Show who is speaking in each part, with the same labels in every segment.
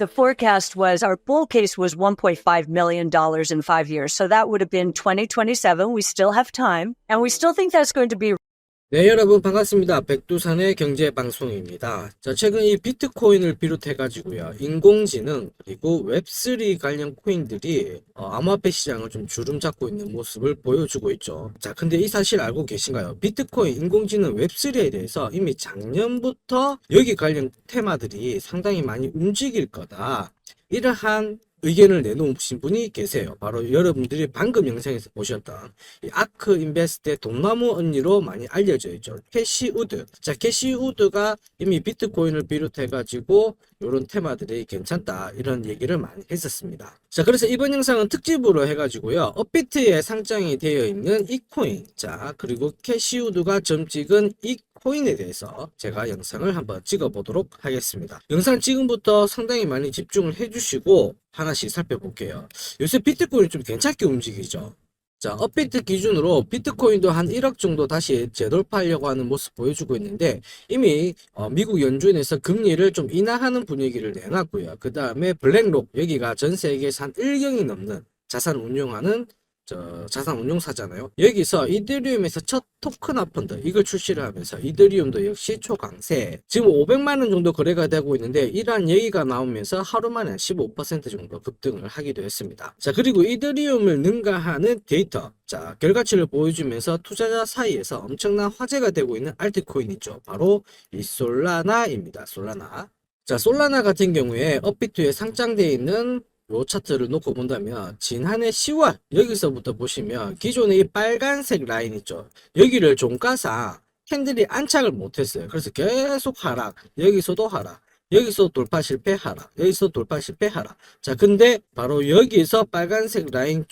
Speaker 1: the forecast was our bull case was $1.5 million in 5 years. So that would have been 2027. We still have time. And we still think that's going to be.
Speaker 2: 네, 여러분 반갑습니다. 백두산의 경제방송입니다. 자, 최근 이 비트코인을 비롯해가지고요, 인공지능 그리고 웹3 관련 코인들이 암호화폐 시장을 좀 주름 잡고 있는 모습을 보여주고 있죠. 자, 근데 이 사실 알고 계신가요? 비트코인, 인공지능, 웹3에 대해서 이미 작년부터 여기 관련 테마들이 상당히 많이 움직일 거다, 이러한 의견을 내놓으신 분이 계세요. 바로 여러분들이 방금 영상에서 보셨던 이 아크 인베스트의 돈나무 언니로 많이 알려져 있죠. 캐시 우드. 자, 캐시 우드가 이미 비트코인을 비롯해가지고 이런 테마들이 괜찮다, 이런 얘기를 많이 했었습니다. 자, 그래서 이번 영상은 특집으로 해가지고요, 업비트에 상장이 되어 있는 이 코인, 자, 그리고 캐시 우드가 점 찍은 이 코인에 대해서 제가 영상을 한번 찍어 보도록 하겠습니다. 영상 지금부터 상당히 많이 집중을 해주시고 하나씩 살펴볼게요. 요새 비트코인이 좀 괜찮게 움직이죠. 자, 업비트 기준으로 비트코인도 한 1억 정도 다시 재돌파하려고 하는 모습 보여주고 있는데, 이미 미국 연준에서 금리를 좀 인하하는 분위기를 내놨고요. 그 다음에 블랙록, 여기가 전 세계에서 한 1경이 넘는 자산 운용하는 자산 운용사잖아요. 여기서 이더리움에서 첫 토큰화 펀드 이걸 출시를 하면서 이더리움도 역시 초강세, 지금 500만원 정도 거래가 되고 있는데, 이러한 얘기가 나오면서 하루 만에 15% 정도 급등을 하기도 했습니다. 자, 그리고 이더리움을 능가하는 데이터, 자, 결과치를 보여주면서 투자자 사이에서 엄청난 화제가 되고 있는 알트코인이죠. 바로 이 솔라나입니다. 솔라나. 자, 솔라나 같은 경우에 업비트에 상장되어 있는 요 차트를 놓고 본다면 지난해 10월 여기서부터 보시면 기존의 이 빨간색 라인 있죠. 여기를 종가상 캔들이 안착을 못했어요. 그래서 계속 하락, 여기서도 하락, 여기서 돌파 실패 하락, 여기서 돌파 실패 하락. 자, 근데 바로 여기서 빨간색 라인을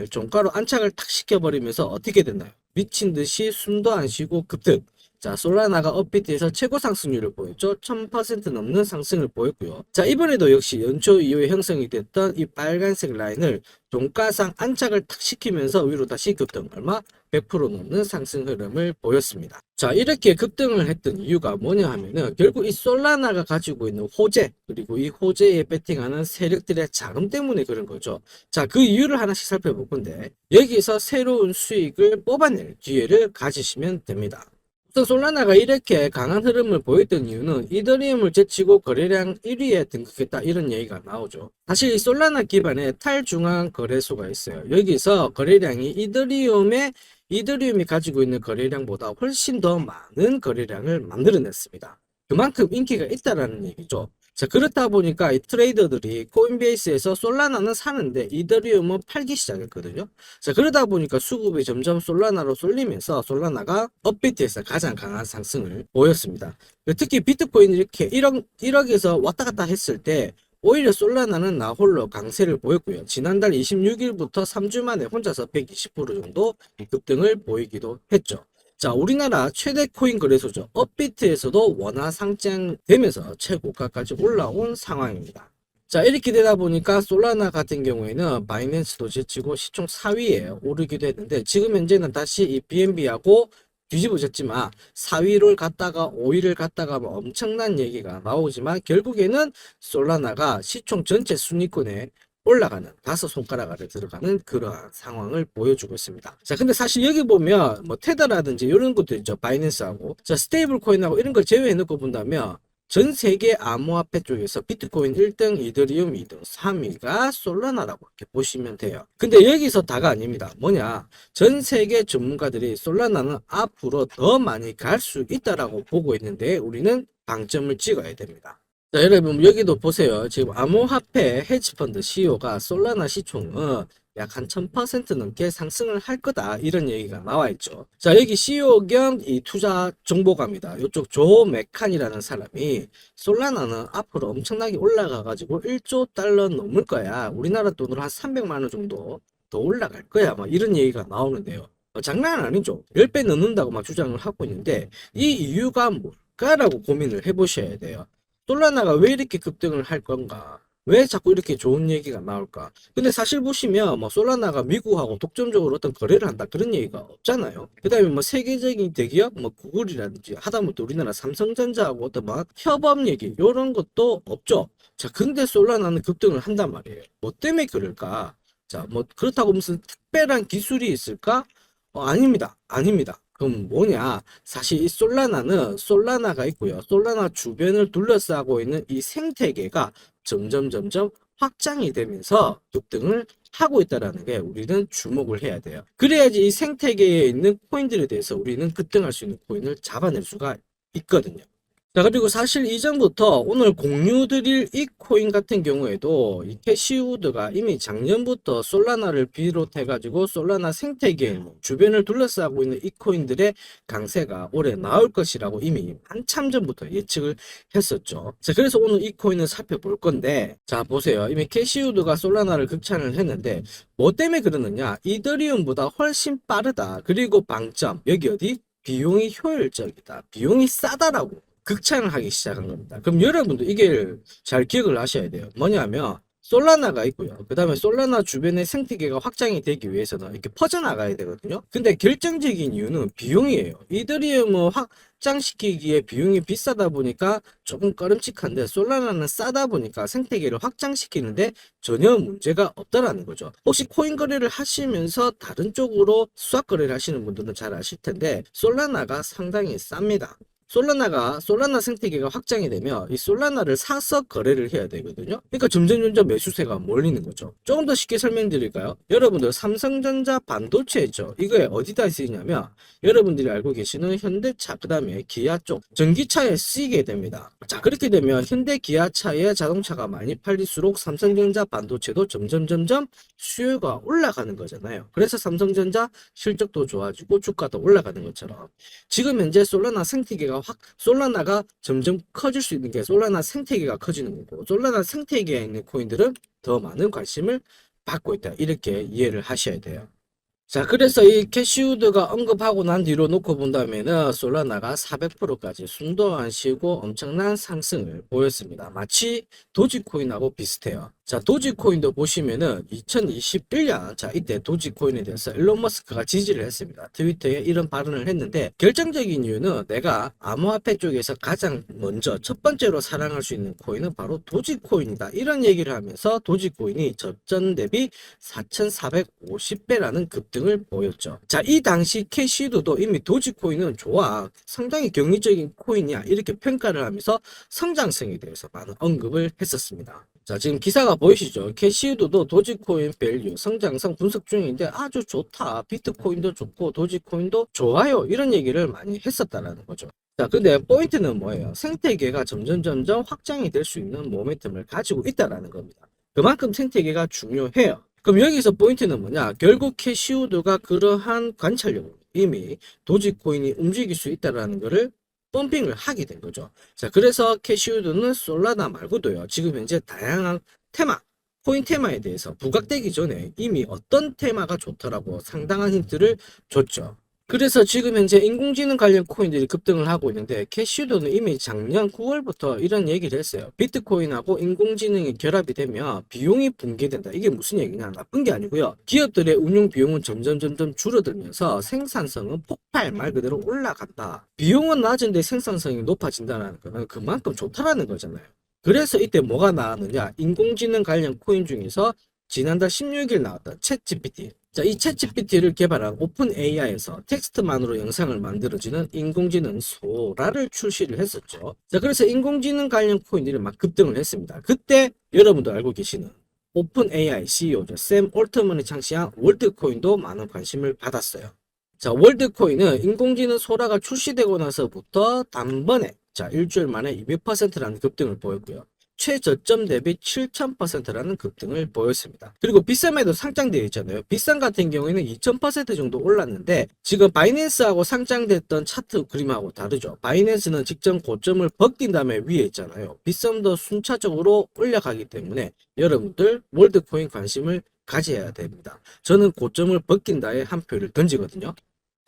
Speaker 2: 종가로 안착을 탁 시켜버리면서 어떻게 됐나요? 미친 듯이 숨도 안 쉬고 급등. 자, 솔라나가 업비트에서 최고 상승률을 보였죠. 1000% 넘는 상승을 보였고요. 자, 이번에도 역시 연초 이후에 형성이 됐던 이 빨간색 라인을 종가상 안착을 탁 시키면서 위로 다시 급등, 얼마? 100% 넘는 상승 흐름을 보였습니다. 자, 이렇게 급등을 했던 이유가 뭐냐 하면은 결국 이 솔라나가 가지고 있는 호재, 그리고 이 호재에 배팅하는 세력들의 자금 때문에 그런 거죠. 자, 그 이유를 하나씩 살펴볼 건데, 여기서 새로운 수익을 뽑아낼 기회를 가지시면 됩니다. 솔라나가 이렇게 강한 흐름을 보였던 이유는 이더리움을 제치고 거래량 1위에 등극했다, 이런 얘기가 나오죠. 사실 이 솔라나 기반의 탈중앙 거래소가 있어요. 여기서 거래량이 이더리움이 가지고 있는 거래량보다 훨씬 더 많은 거래량을 만들어냈습니다. 그만큼 인기가 있다라는 얘기죠. 자, 그렇다 보니까 이 트레이더들이 코인베이스에서 솔라나는 사는데 이더리움은 팔기 시작했거든요. 자, 그러다 보니까 수급이 점점 솔라나로 쏠리면서 솔라나가 업비트에서 가장 강한 상승을 보였습니다. 특히 비트코인이 이렇게 1억에서 왔다 갔다 했을 때 오히려 솔라나는 나홀로 강세를 보였고요. 지난달 26일부터 3주 만에 혼자서 120% 정도 급등을 보이기도 했죠. 자, 우리나라 최대 코인 거래소죠. 업비트에서도 원화 상장되면서 최고가까지 올라온 상황입니다. 자, 이렇게 되다 보니까 솔라나 같은 경우에는 바이낸스도 제치고 시총 4위에 오르기도 했는데, 지금 현재는 다시 이 BNB하고 뒤집어졌지만 4위를 갔다가 5위를 갔다가 뭐 엄청난 얘기가 나오지만 결국에는 솔라나가 시총 전체 순위권에 올라가는 5손가락 아래 들어가는 그러한 상황을 보여주고 있습니다. 자, 근데 사실 여기 보면 뭐 테더라든지 이런 것도 있죠. 바이낸스하고. 자, 스테이블 코인하고 이런 걸 제외해 놓고 본다면 전 세계 암호화폐 쪽에서 비트코인 1등, 이더리움 2등, 3위가 솔라나라고 이렇게 보시면 돼요. 근데 여기서 다가 아닙니다. 뭐냐? 전 세계 전문가들이 솔라나는 앞으로 더 많이 갈 수 있다라고 보고 있는데 우리는 방점을 찍어야 됩니다. 자, 여러분 여기도 보세요. 지금 암호화폐 헤지펀드 CEO가 솔라나 시총은 약 한 1000% 넘게 상승을 할 거다, 이런 얘기가 나와 있죠. 자, 여기 CEO 겸 이 투자 정보가입니다. 이쪽 조 메칸이라는 사람이 솔라나는 앞으로 엄청나게 올라가 가지고 1조 달러 넘을 거야, 우리나라 돈으로 한 300만 원 정도 더 올라갈 거야, 막 이런 얘기가 나오는데요. 장난 아니죠. 10배 넘는다고 막 주장을 하고 있는데 이 이유가 뭘까라고 고민을 해보셔야 돼요. 솔라나가 왜 이렇게 급등을 할 건가? 왜 자꾸 이렇게 좋은 얘기가 나올까? 근데 사실 보시면 뭐 솔라나가 미국하고 독점적으로 어떤 거래를 한다 그런 얘기가 없잖아요. 그다음에 뭐 세계적인 대기업 뭐 구글이라든지 하다못해 우리나라 삼성전자하고 어떤 막 협업 얘기 이런 것도 없죠. 자, 근데 솔라나는 급등을 한단 말이에요. 뭐 때문에 그럴까? 자, 뭐 그렇다고 무슨 특별한 기술이 있을까? 아닙니다. 아닙니다. 그럼 뭐냐? 사실 이 솔라나는 솔라나가 있고요. 솔라나 주변을 둘러싸고 있는 이 생태계가 점점 확장이 되면서 급등을 하고 있다라는 게 우리는 주목을 해야 돼요. 그래야지 이 생태계에 있는 코인들에 대해서 우리는 급등할 수 있는 코인을 잡아낼 수가 있거든요. 자, 그리고 사실 이전부터 오늘 공유 드릴 이 코인 같은 경우에도 이 캐시우드가 이미 작년부터 솔라나를 비롯해가지고 솔라나 생태계 주변을 둘러싸고 있는 이 코인들의 강세가 올해 나올 것이라고 이미 한참 전부터 예측을 했었죠. 자, 그래서 오늘 이 코인을 살펴볼 건데, 자, 보세요. 이미 캐시우드가 솔라나를 극찬을 했는데, 뭐 때문에 그러느냐? 이더리움보다 훨씬 빠르다. 그리고 방점, 여기 어디? 비용이 효율적이다. 비용이 싸다라고 극찬을 하기 시작한 겁니다. 그럼 여러분도 이게 잘 기억을 하셔야 돼요. 뭐냐면 솔라나가 있고요. 그 다음에 솔라나 주변의 생태계가 확장이 되기 위해서는 이렇게 퍼져나가야 되거든요. 근데 결정적인 이유는 비용이에요. 이더리움을 확장시키기에 비용이 비싸다 보니까 조금 꺼림칙한데 솔라나는 싸다 보니까 생태계를 확장시키는데 전혀 문제가 없다라는 거죠. 혹시 코인 거래를 하시면서 다른 쪽으로 수학 거래를 하시는 분들은 잘 아실 텐데 솔라나가 상당히 쌉니다. 솔라나 생태계가 확장이 되면 이 솔라나를 사서 거래를 해야 되거든요. 그러니까 점점 매수세가 몰리는 거죠. 조금 더 쉽게 설명드릴까요? 여러분들 삼성전자 반도체 있죠. 이거에 어디다 쓰이냐면 여러분들이 알고 계시는 현대차 그 다음에 기아 쪽 전기차에 쓰이게 됩니다. 자, 그렇게 되면 현대 기아차에 자동차가 많이 팔릴수록 삼성전자 반도체도 점점 수요가 올라가는 거잖아요. 그래서 삼성전자 실적도 좋아지고 주가도 올라가는 것처럼 지금 현재 솔라나가 점점 커질 수 있는 게 솔라나 생태계가 커지는 거고 솔라나 생태계에 있는 코인들은 더 많은 관심을 받고 있다. 이렇게 이해를 하셔야 돼요. 자, 그래서 이 캐시우드가 언급하고 난 뒤로 놓고 본다면은 솔라나가 400%까지 숨도 안 쉬고 엄청난 상승을 보였습니다. 마치 도지코인하고 비슷해요. 자, 도지코인도 보시면은 2021년, 자, 이때 도지코인에 대해서 일론 머스크가 지지를 했습니다. 트위터에 이런 발언을 했는데 결정적인 이유는 내가 암호화폐 쪽에서 가장 먼저 첫 번째로 사랑할 수 있는 코인은 바로 도지코인이다. 이런 얘기를 하면서 도지코인이 접전 대비 4,450배라는 급등을 보였죠. 자, 이 당시 캐시우드도 이미 도지코인은 좋아. 상당히 경이적인 코인이야. 이렇게 평가를 하면서 성장성에 대해서 많은 언급을 했었습니다. 자, 지금 기사가 보이시죠? 캐시우드도 도지코인 밸류 성장성 분석 중인데 아주 좋다. 비트코인도 좋고 도지코인도 좋아요. 이런 얘기를 많이 했었다라는 거죠. 자, 근데 포인트는 뭐예요? 생태계가 점점 확장이 될 수 있는 모멘텀을 가지고 있다라는 겁니다. 그만큼 생태계가 중요해요. 그럼 여기서 포인트는 뭐냐? 결국 캐시우드가 그러한 관찰력으로 이미 도지코인이 움직일 수 있다라는 것을 펌핑을 하게 된 거죠. 자, 그래서 캐시우드는 솔라나 말고도요. 지금 현재 다양한 테마, 코인 테마에 대해서 부각되기 전에 이미 어떤 테마가 좋더라고 상당한 힌트를 줬죠. 그래서 지금 현재 인공지능 관련 코인들이 급등을 하고 있는데 캐시우드는 이미 작년 9월부터 이런 얘기를 했어요. 비트코인하고 인공지능이 결합이 되면 비용이 붕괴된다. 이게 무슨 얘기냐? 나쁜 게 아니고요. 기업들의 운용 비용은 점점 줄어들면서 생산성은 폭발 말 그대로 올라간다. 비용은 낮은데 생산성이 높아진다는 거는 그만큼 좋다라는 거잖아요. 그래서 이때 뭐가 나왔느냐? 인공지능 관련 코인 중에서 지난달 16일 나왔던 챗GPT. 자, 이 챗GPT를 개발한 오픈 AI에서 텍스트만으로 영상을 만들어지는 인공지능 소라를 출시를 했었죠. 자, 그래서 인공지능 관련 코인들이 막 급등을 했습니다. 그때 여러분도 알고 계시는 오픈 AI CEO죠. 샘 올트먼이 창시한 월드코인도 많은 관심을 받았어요. 자, 월드코인은 인공지능 소라가 출시되고 나서부터 단번에 자, 일주일 만에 200%라는 급등을 보였고요. 최저점 대비 7000%라는 급등을 보였습니다. 그리고 비썸에도 상장되어 있잖아요. 비썸 같은 경우에는 2000% 정도 올랐는데 지금 바이낸스하고 상장됐던 차트 그림하고 다르죠. 바이낸스는 직전 고점을 벗긴 다음에 위에 있잖아요. 비썸도 순차적으로 올라가기 때문에 여러분들 월드코인 관심을 가져야 됩니다. 저는 고점을 벗긴 다에 한 표를 던지거든요.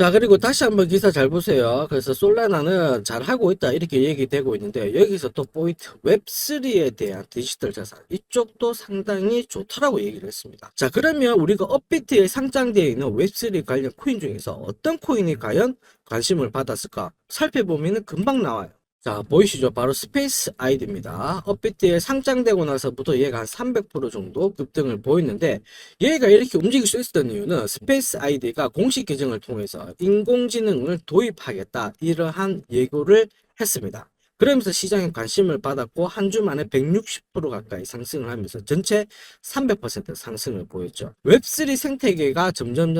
Speaker 2: 자, 그리고 다시 한번 기사 잘 보세요. 그래서 솔라나는 잘 하고 있다 이렇게 얘기되고 있는데 여기서 또 포인트 웹3에 대한 디지털 자산 이쪽도 상당히 좋다라고 얘기를 했습니다. 자, 그러면 우리가 업비트에 상장되어 있는 웹3 관련 코인 중에서 어떤 코인이 과연 관심을 받았을까 살펴보면 금방 나와요. 자, 보이시죠? 바로 스페이스 아이디입니다. 업비트에 상장되고 나서부터 얘가 한 300% 정도 급등을 보였는데 얘가 이렇게 움직일 수 있었던 이유는 스페이스 아이디가 공식 계정을 통해서 인공지능을 도입하겠다 이러한 예고를 했습니다. 그러면서 시장에 관심을 받았고 한 주 만에 160% 가까이 상승을 하면서 전체 300% 상승을 보였죠. 웹3 생태계가 점점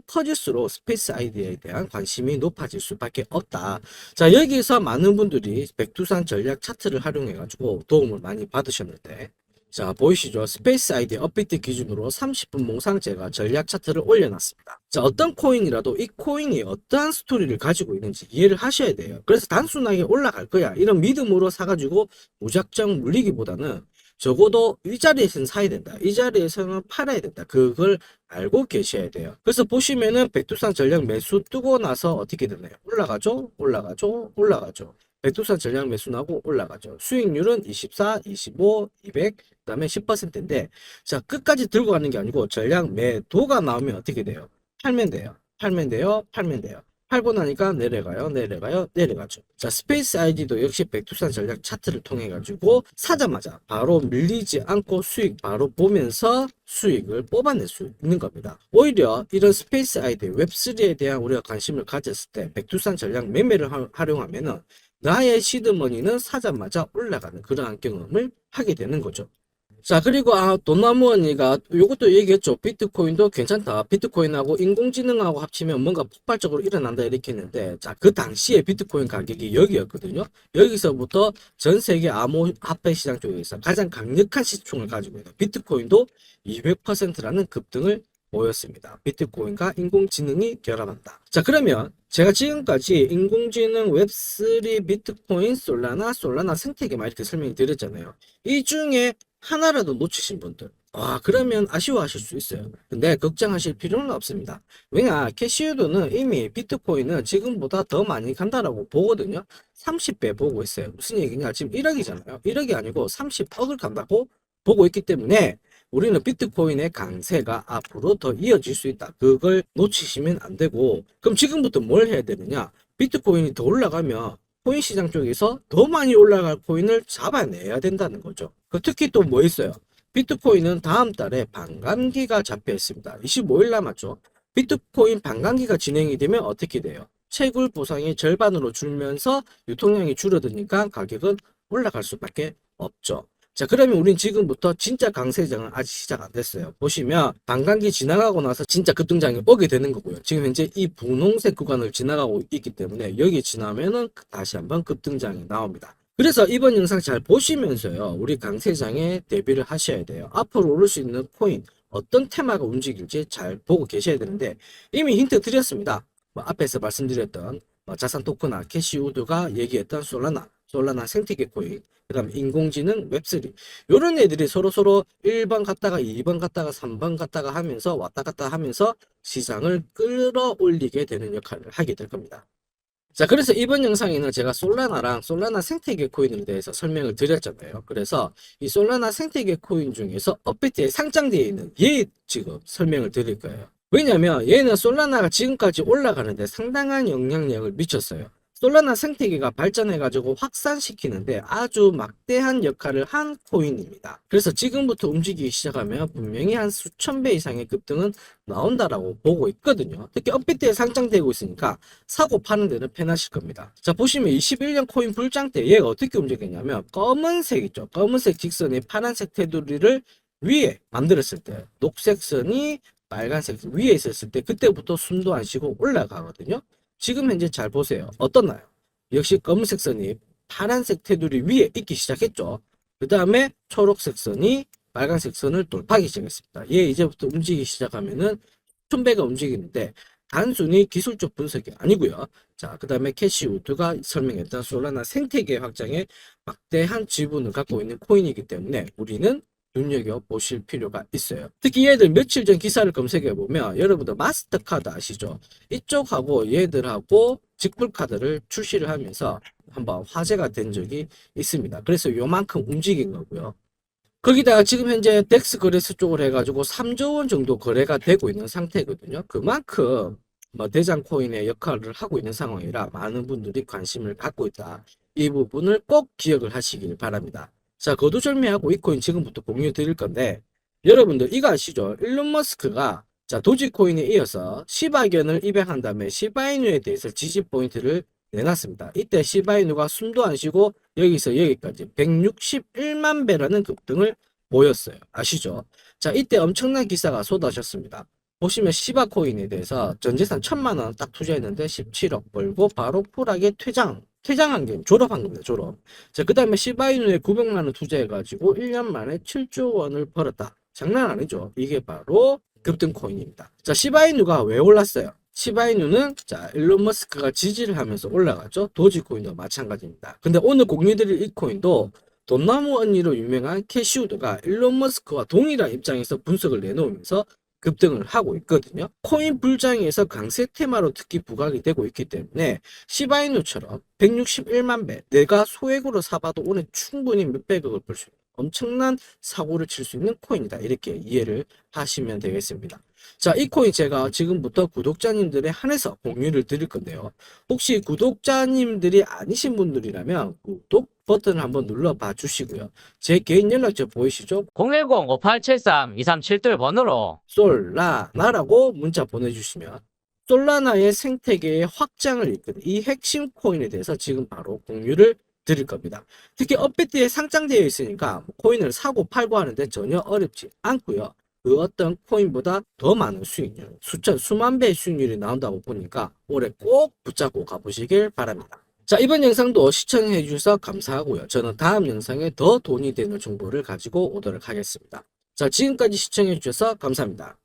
Speaker 2: 커질수록 스페이스 아이디에 대한 관심이 높아질 수밖에 없다. 자, 여기서 많은 분들이 백두산 전략 차트를 활용해 가지고 도움을 많이 받으셨는데 자, 보이시죠? 스페이스 아이디 업비트 기준으로 30분 몽상제가 전략 차트를 올려놨습니다. 자, 어떤 코인이라도 이 코인이 어떠한 스토리를 가지고 있는지 이해를 하셔야 돼요. 그래서 단순하게 올라갈 거야 이런 믿음으로 사가지고 무작정 물리기보다는 적어도 이 자리에서는 사야 된다. 이 자리에서는 팔아야 된다. 그걸 알고 계셔야 돼요. 그래서 보시면은 백두산 전략 매수 뜨고 나서 어떻게 되나요? 올라가죠? 올라가죠? 올라가죠? 백두산 전략 매수 나고 올라가죠. 수익률은 24, 25, 200, 그다음에 10%인데 자, 끝까지 들고 가는 게 아니고 전략 매도가 나오면 어떻게 돼요? 팔면 돼요. 팔면 돼요. 팔면 돼요. 팔고 나니까 내려가요. 내려가요. 내려가죠. 자, 스페이스 아이디도 역시 백두산 전략 차트를 통해 가지고 사자마자 바로 밀리지 않고 수익 바로 보면서 수익을 뽑아낼 수 있는 겁니다. 오히려 이런 스페이스 아이디 웹3에 대한 우리가 관심을 가졌을 때 백두산 전략 매매를 활용하면은 나의 시드머니는 사자마자 올라가는 그러한 경험을 하게 되는 거죠. 자, 그리고 돈나무 언니가 요것도 얘기했죠. 비트코인도 괜찮다. 비트코인하고 인공지능하고 합치면 뭔가 폭발적으로 일어난다 이렇게 했는데 자, 그 당시에 비트코인 가격이 여기였거든요. 여기서부터 전 세계 암호화폐 시장 쪽에서 가장 강력한 시총을 가지고 있는 비트코인도 200%라는 급등을 보였습니다. 비트코인과 인공지능이 결합한다. 자, 그러면 제가 지금까지 인공지능, 웹3, 비트코인, 솔라나 생태계만 이렇게 설명을 드렸잖아요. 이 중에 하나라도 놓치신 분들 그러면 아쉬워하실 수 있어요. 근데 걱정하실 필요는 없습니다. 왜냐, 캐시우드는 이미 비트코인은 지금보다 더 많이 간다라고 보거든요. 30배 보고 있어요. 무슨 얘기냐, 지금 1억이잖아요 1억이 아니고 30억을 간다고 보고 있기 때문에 우리는 비트코인의 강세가 앞으로 더 이어질 수 있다. 그걸 놓치시면 안 되고 그럼 지금부터 뭘 해야 되느냐, 비트코인이 더 올라가면 코인 시장 쪽에서 더 많이 올라갈 코인을 잡아내야 된다는 거죠. 특히 또 뭐 있어요? 비트코인은 다음 달에 반감기가 잡혀 있습니다. 25일 남았죠. 비트코인 반감기가 진행이 되면 어떻게 돼요? 채굴 보상이 절반으로 줄면서 유통량이 줄어드니까 가격은 올라갈 수밖에 없죠. 자, 그러면 우린 지금부터 진짜 강세장은 아직 시작 안 됐어요. 보시면 반감기 지나가고 나서 진짜 급등장이 오게 되는 거고요. 지금 현재 이 분홍색 구간을 지나가고 있기 때문에 여기 지나면은 다시 한번 급등장이 나옵니다. 그래서 이번 영상 잘 보시면서요, 우리 강세장에 대비를 하셔야 돼요. 앞으로 오를 수 있는 코인 어떤 테마가 움직일지 잘 보고 계셔야 되는데 이미 힌트 드렸습니다. 앞에서 말씀드렸던 자산 토크나 캐시우드가 얘기했던 솔라나 생태계 코인, 그 다음에 인공지능, 웹3 요런 애들이 서로 1번 갔다가 2번 갔다가 3번 갔다가 하면서 왔다 갔다 하면서 시장을 끌어올리게 되는 역할을 하게 될 겁니다. 자, 그래서 이번 영상에는 제가 솔라나 생태계 코인에 대해서 설명을 드렸잖아요. 그래서 이 솔라나 생태계 코인 중에서 업비트에 상장되어 있는 얘 지금 설명을 드릴 거예요. 왜냐면 얘는 솔라나가 지금까지 올라가는데 상당한 영향력을 미쳤어요. 솔라나 생태계가 발전해가지고 확산시키는데 아주 막대한 역할을 한 코인입니다. 그래서 지금부터 움직이기 시작하면 분명히 한 수천 배 이상의 급등은 나온다라고 보고 있거든요. 특히 업비트에 상장되고 있으니까 사고 파는 데는 편하실 겁니다. 자, 보시면 21년 코인 불장 때 얘가 어떻게 움직였냐면 검은색 있죠. 검은색 직선이 파란색 테두리를 위에 만들었을 때 녹색 선이 빨간색 위에 있었을 때 그때부터 숨도 안 쉬고 올라가거든요. 지금 현재 잘 보세요. 어떻나요? 역시 검은색 선이 파란색 테두리 위에 있기 시작했죠. 그 다음에 초록색 선이 빨간색 선을 돌파하기 시작했습니다. 얘 이제부터 움직이기 시작하면은 천배가 움직이는데 단순히 기술적 분석이 아니고요. 자, 그 다음에 캐시우드가 설명했던 솔라나 생태계 확장에 막대한 지분을 갖고 있는 코인이기 때문에 우리는 눈여겨보실 필요가 있어요. 특히 얘들 며칠 전 기사를 검색해보면 여러분들 마스터카드 아시죠? 이쪽하고 얘들하고 직불카드를 출시를 하면서 한번 화제가 된 적이 있습니다. 그래서 요만큼 움직인 거고요. 거기다가 지금 현재 덱스 거래소 쪽으로 해가지고 3조 원 정도 거래가 되고 있는 상태거든요. 그만큼 뭐 대장 코인의 역할을 하고 있는 상황이라 많은 분들이 관심을 갖고 있다. 이 부분을 꼭 기억을 하시길 바랍니다. 자, 거두절미하고 이 코인 지금부터 공유 드릴 건데 여러분들 이거 아시죠? 일론 머스크가 자 도지코인에 이어서 시바견을 입양한 다음에 시바이누에 대해서 지지 포인트를 내놨습니다. 이때 시바이누가 숨도 안 쉬고 여기서 여기까지 161만 배라는 급등을 보였어요. 아시죠? 자, 이때 엄청난 기사가 쏟아졌습니다. 보시면 시바코인에 대해서 전재산 1,000만 원 딱 투자했는데 17억 벌고 바로 쿨하게 퇴장한 게 졸업한 겁니다. 졸업. 자, 그 다음에 시바이누에 900만 원 투자해가지고 1년 만에 7조 원을 벌었다. 장난 아니죠? 이게 바로 급등 코인입니다. 자, 시바이누가 왜 올랐어요? 시바이누는 자 일론 머스크가 지지를 하면서 올라갔죠. 도지코인도 마찬가지입니다. 근데 오늘 공유드릴 이 코인도 돈나무 언니로 유명한 캐시우드가 일론 머스크와 동일한 입장에서 분석을 내놓으면서 급등을 하고 있거든요. 코인 불장에서 강세 테마로 특히 부각이 되고 있기 때문에 시바이누처럼 161만 배 내가 소액으로 사봐도 오늘 충분히 몇백억을 벌 수 있는 엄청난 사고를 칠 수 있는 코인이다. 이렇게 이해를 하시면 되겠습니다. 자, 이 코인 제가 지금부터 구독자님들에 한해서 공유를 드릴 건데요. 혹시 구독자님들이 아니신 분들이라면 구독 버튼을 한번 눌러봐 주시고요. 제 개인 연락처 보이시죠?
Speaker 3: 010-5873-2372 번호로
Speaker 2: 솔라나라고 문자 보내주시면 솔라나의 생태계의 확장을 이끄는 이 핵심 코인에 대해서 지금 바로 공유를 드릴 겁니다. 특히 업비트에 상장되어 있으니까 코인을 사고 팔고 하는데 전혀 어렵지 않고요. 그 어떤 코인보다 더 많은 수익률, 수만 배의 수익률이 나온다고 보니까 올해 꼭 붙잡고 가보시길 바랍니다. 자, 이번 영상도 시청해 주셔서 감사하고요. 저는 다음 영상에 더 돈이 되는 정보를 가지고 오도록 하겠습니다. 자, 지금까지 시청해 주셔서 감사합니다.